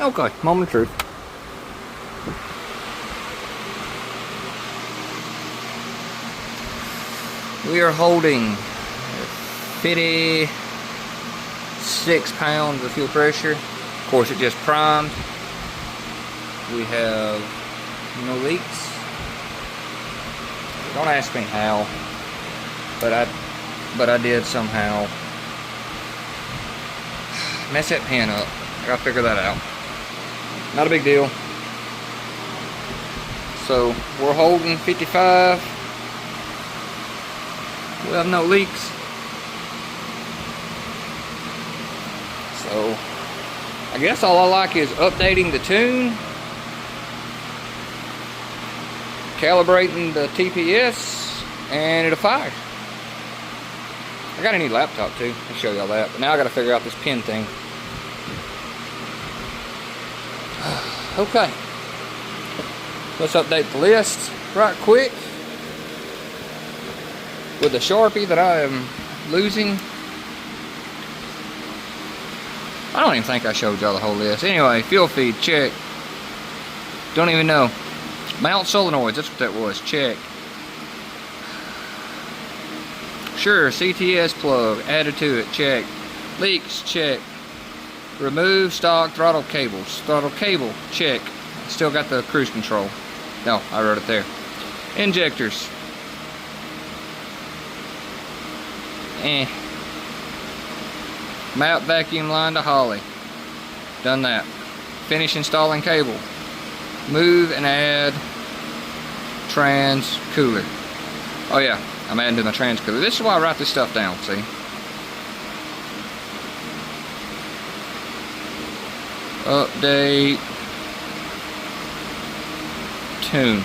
Okay, moment of truth. We are holding 56 pounds of fuel pressure. Of course, it just primed. We have no leaks. Don't ask me how, but I did somehow mess that pin up. I gotta figure that out. Not a big deal. So we're holding 55. We have no leaks. So I guess all I like is updating the tune, calibrating the TPS, and it'll fire. I got a new laptop too. I'll show y'all that. But now I gotta figure out this pin thing. Okay, let's update the list right quick with the Sharpie that I am losing. I don't even think I showed y'all the whole list. Anyway, fuel feed, check. Don't even know. Mount solenoids, that's what that was, check. Sure, CTS plug, added to it, check. Leaks, check. Remove stock throttle cables. Throttle cable, check. Still got the cruise control. No, I wrote it there. Injectors. Mount vacuum line to Holley. Done that. Finish installing cable. Move and add trans cooler. Oh yeah, I'm adding to my trans cooler. This is why I write this stuff down, see? Update tune.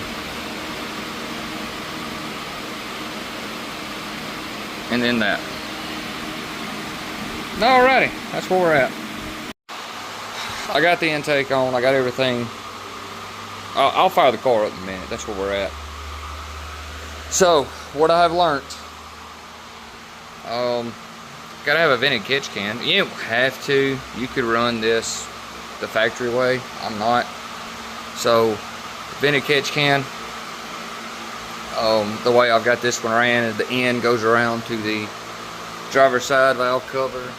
And then that. Alrighty, that's where we're at. I got the intake on, I got everything. I'll fire the car up in a minute, that's where we're at. So, what I have learned. Gotta have a vented catch can. You don't have to. You could run this the factory way. I'm not. So, vented catch can. The way I've got this one ran is the end goes around to the driver's side valve cover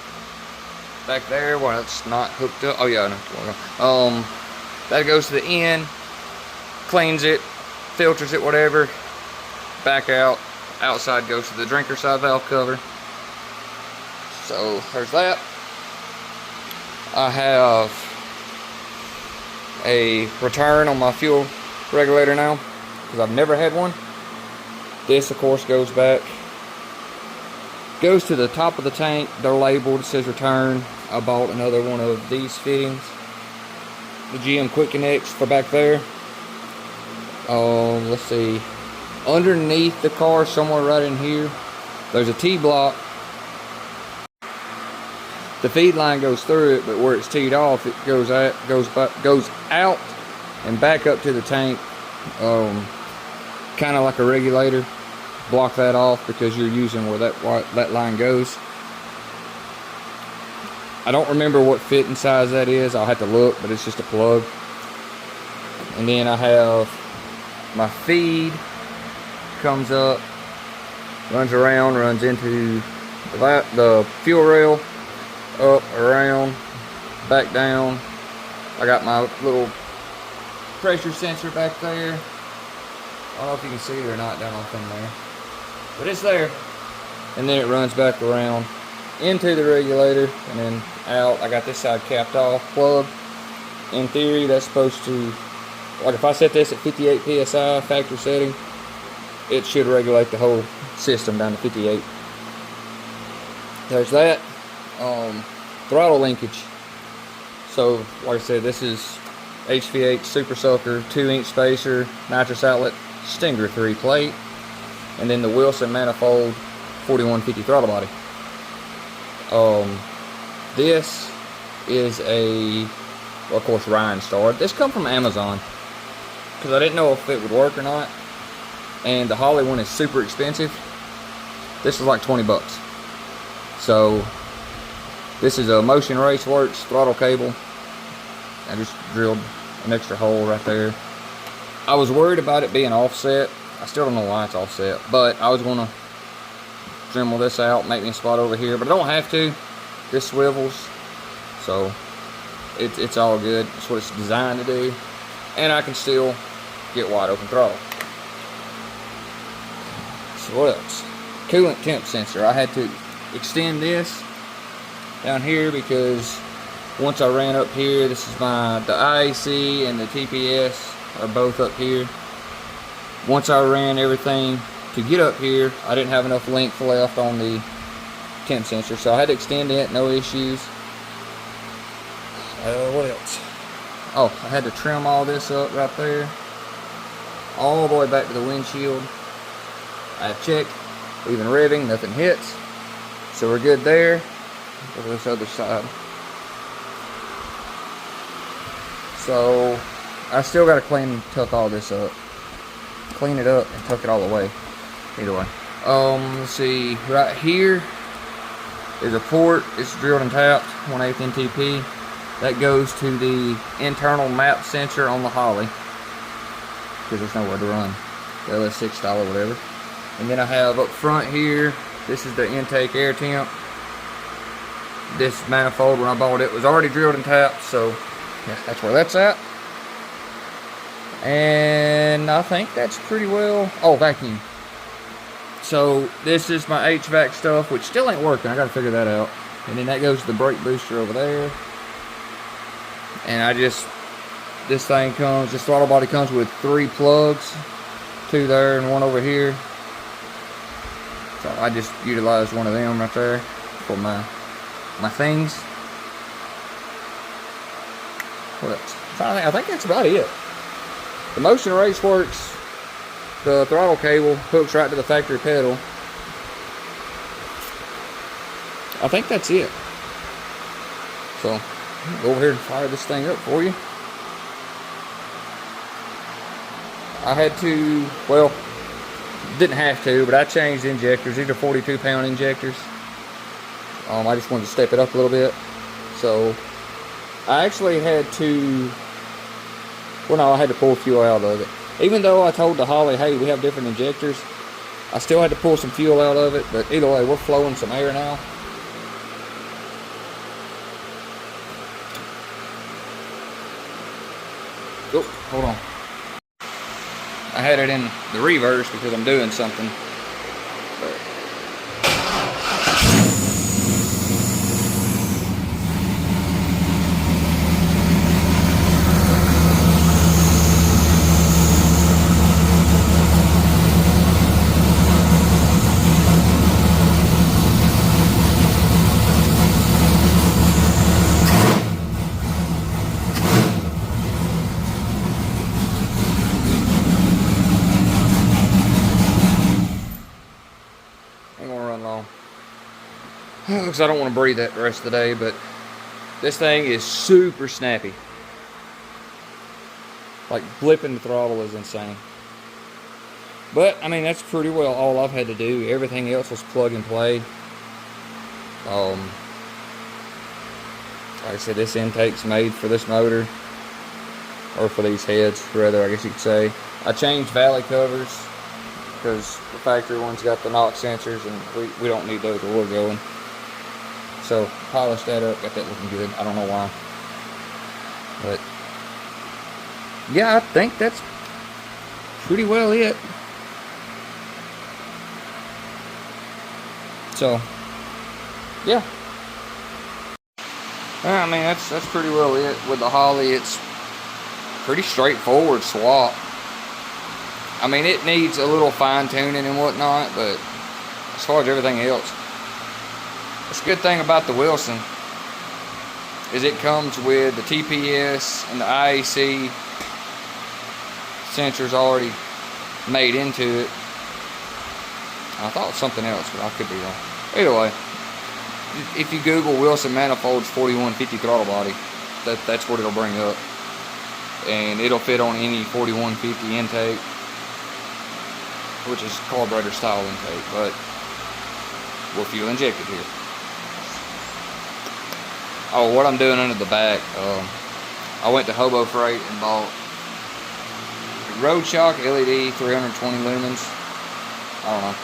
back there where it's not hooked up. Oh yeah, no. That goes to the end, cleans it, filters it, whatever. Back out. Outside goes to the drinker side valve cover. So there's that. I have a return on my fuel regulator now because I've never had one. This of course goes back, goes to the top of the tank. They're labeled, it says return. I bought another one of these fittings, the GM Quick Connects for back there. Let's see, underneath the car somewhere right in here there's a T-block. The feed line goes through it, but where it's teed off, it goes out and back up to the tank. Kind of like a regulator. Block that off because you're using where that line goes. I don't remember what fitting size that is. I'll have to look, but it's just a plug. And then I have my feed comes up, runs around, runs into the fuel rail, up, around, back down. I got my little pressure sensor back there. I don't know if you can see it or not down on thing there, but it's there. And then it runs back around into the regulator and then out. I got this side capped off, plug. In theory, that's supposed to, like if I set this at 58 PSI factory setting, it should regulate the whole system down to 58. There's that. Throttle linkage. So, like I said, this is HV8 Super Soaker 2-inch spacer, nitrous outlet, Stinger 3 plate, and then the Wilson manifold 4150 throttle body. This is a, well, of course, Ryan Star. This come from Amazon because I didn't know if it would work or not. And the Holley one is super expensive. This is like 20 bucks. So this is a Motion Raceworks throttle cable. I just drilled an extra hole right there. I was worried about it being offset. I still don't know why it's offset, but I was gonna Dremel this out, make me a spot over here, but I don't have to. This swivels, so it's all good. That's what it's designed to do, and I can still get wide open throttle. So what else? Coolant temp sensor. I had to extend this down here because once I ran up here, this is the IAC and the TPS are both up here. Once I ran everything to get up here, I didn't have enough length left on the temp sensor, so I had to extend it, no issues. What else? Oh, I had to trim all this up right there, all the way back to the windshield. I have checked, even revving, nothing hits, so we're good there. Go to this other side. So I still got to tuck all this up, clean it up, and tuck it all away. Either way. Let's see. Right here is a port. It's drilled and tapped, 1/8 NTP. That goes to the internal map sensor on the Holley, because there's nowhere to run the LS6 style or whatever. And then I have up front here, this is the intake air temp. This manifold, when I bought it, was already drilled and tapped, so yeah, that's where that's at. And I think that's pretty well. Oh, vacuum. So this is my HVAC stuff, which still ain't working. I gotta figure that out. And then that goes to the brake booster over there. And this throttle body comes with 3 plugs, 2 there and 1 over here. So I just utilized one of them right there for my things. What else? I think that's about it. The Motion Raceworks, the throttle cable hooks right to the factory pedal. I think that's it. So, I'll go over here and fire this thing up for you. I had to, well, didn't have to, but I changed injectors. These are 42-pound injectors. I just wanted to step it up a little bit. So, I actually had to, well, no, I had to pull fuel out of it. Even though I told the Holley, hey, we have different injectors, I still had to pull some fuel out of it. But either way, we're flowing some air now. Oh, hold on. I had it in the reverse because I'm doing something. Because I don't want to breathe that the rest of the day, but this thing is super snappy. Like, blipping the throttle is insane. But, I mean, that's pretty well all I've had to do. Everything else was plug and play. Like I said, this intake's made for this motor. Or for these heads, rather, I guess you could say. I changed valley covers because the factory one's got the NOx sensors, and we don't need those where we're going. So, polished that up, got that looking good. I don't know why. But, yeah, I think that's pretty well it. So, yeah. I mean, that's pretty well it. With the Holley, it's pretty straightforward swap. I mean, it needs a little fine-tuning and whatnot, but as far as everything else, the good thing about the Wilson is it comes with the TPS and the IAC sensors already made into it. I thought it was something else, but I could be wrong. Either way, if you Google Wilson Manifolds 4150 throttle body, that's what it'll bring up. And it'll fit on any 4150 intake, which is carburetor style intake, but we're fuel injected here. Oh, what I'm doing under the back, I went to Hobo Freight and bought Road Shock LED 320 lumens. I don't know.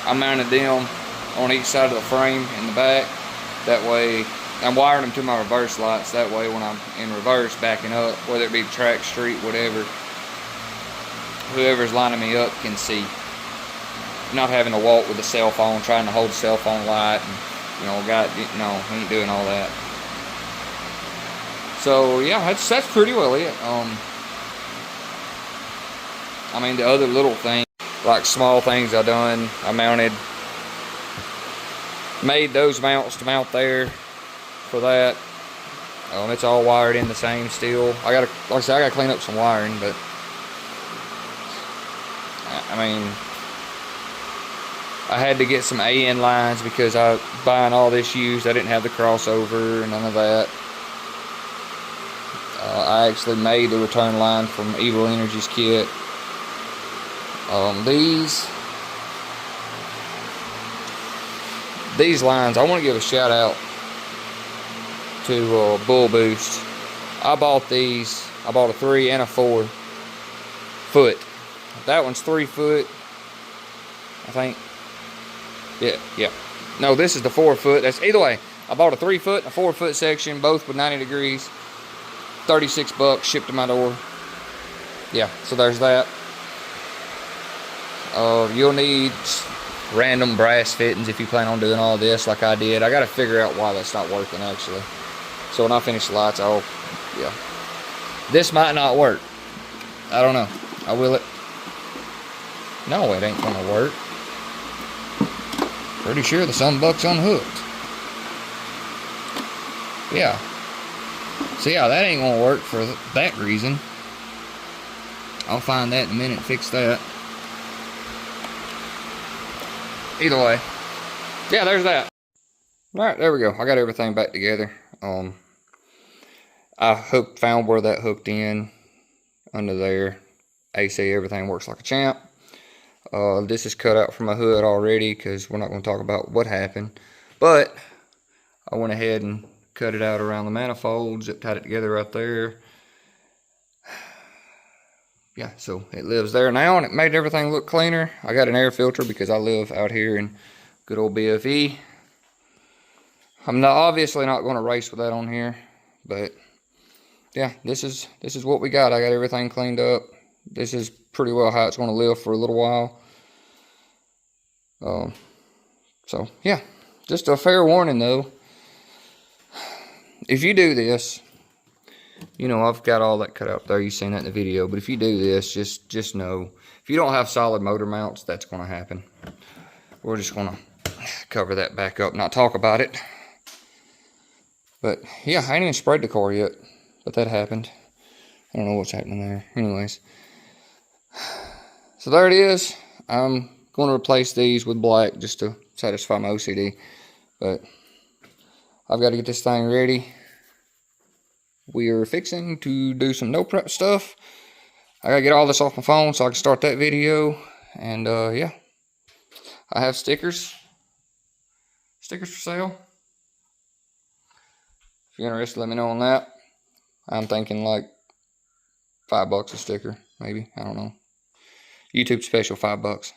I mounted them on each side of the frame in the back. That way, I'm wiring them to my reverse lights. That way, when I'm in reverse backing up, whether it be track, street, whatever, whoever's lining me up can see. Not having to walk with a cell phone, trying to hold the cell phone light, and no, he ain't doing all that. So yeah, that's pretty well it. I mean, the other little things, like small things I done, I made those mounts to mount there for that. It's all wired in the same still. Like I said, I gotta clean up some wiring, but I mean, I had to get some AN lines because I buying all this used. I didn't have the crossover and none of that. I actually made the return line from Evil Energy's kit. These lines, I want to give a shout out to Bull Boost. I bought these. I bought a 3 and a 4 foot. That one's 3 foot, I think. Yeah. No, this is the 4 foot. That's either way. I bought a 3 foot and a 4 foot section, both with 90 degrees. $36 shipped to my door. Yeah, so there's that. You'll need random brass fittings if you plan on doing all this like I did. I got to figure out why that's not working actually. So when I finish the lights, yeah. This might not work. I don't know. Will it? No, it ain't gonna work. Pretty sure the sunbuck's unhooked. Yeah. So yeah, that ain't gonna work for that reason. I'll find that in a minute and fix that. Either way. Yeah, there's that. Alright, there we go. I got everything back together. I found where that hooked in under there. AC, everything works like a champ. This is cut out from my hood already because we're not going to talk about what happened. But I went ahead and cut it out around the manifold, zip tied it together right there. Yeah, so it lives there now, and it made everything look cleaner. I got an air filter because I live out here in good old BFE. I'm obviously not going to race with that on here, but yeah, this is what we got. I got everything cleaned up. This is pretty well how it's going to live for a little while. So yeah, just a fair warning though. If you do this, you know, I've got all that cut out there. You've seen that in the video. But if you do this, just know, if you don't have solid motor mounts, that's going to happen. We're just going to cover that back up, not talk about it. But yeah, I ain't even sprayed the car yet, but that happened. I don't know what's happening there. Anyways, so there it is. I'm going to replace these with black just to satisfy my OCD. But I've got to get this thing ready. We are fixing to do some no prep stuff. I gotta get all this off my phone so I can start that video. And yeah, I have stickers for sale. If you're interested, let me know on that. I'm thinking like $5 a sticker, maybe. I don't know. YouTube special, $5.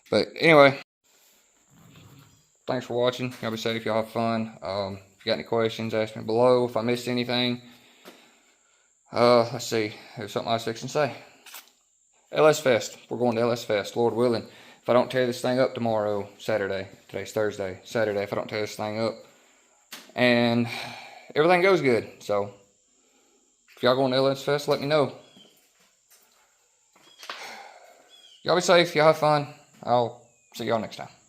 But anyway, thanks for watching. Y'all be safe. Y'all have fun. If you got any questions, ask me below. If I missed anything, let's see. There's something I was fixing to say. LS Fest. We're going to LS Fest, Lord willing. If I don't tear this thing up tomorrow, Saturday. Today's Thursday. Saturday, if I don't tear this thing up. And everything goes good. So, if y'all going to LS Fest, let me know. Y'all be safe. Y'all have fun. I'll see y'all next time.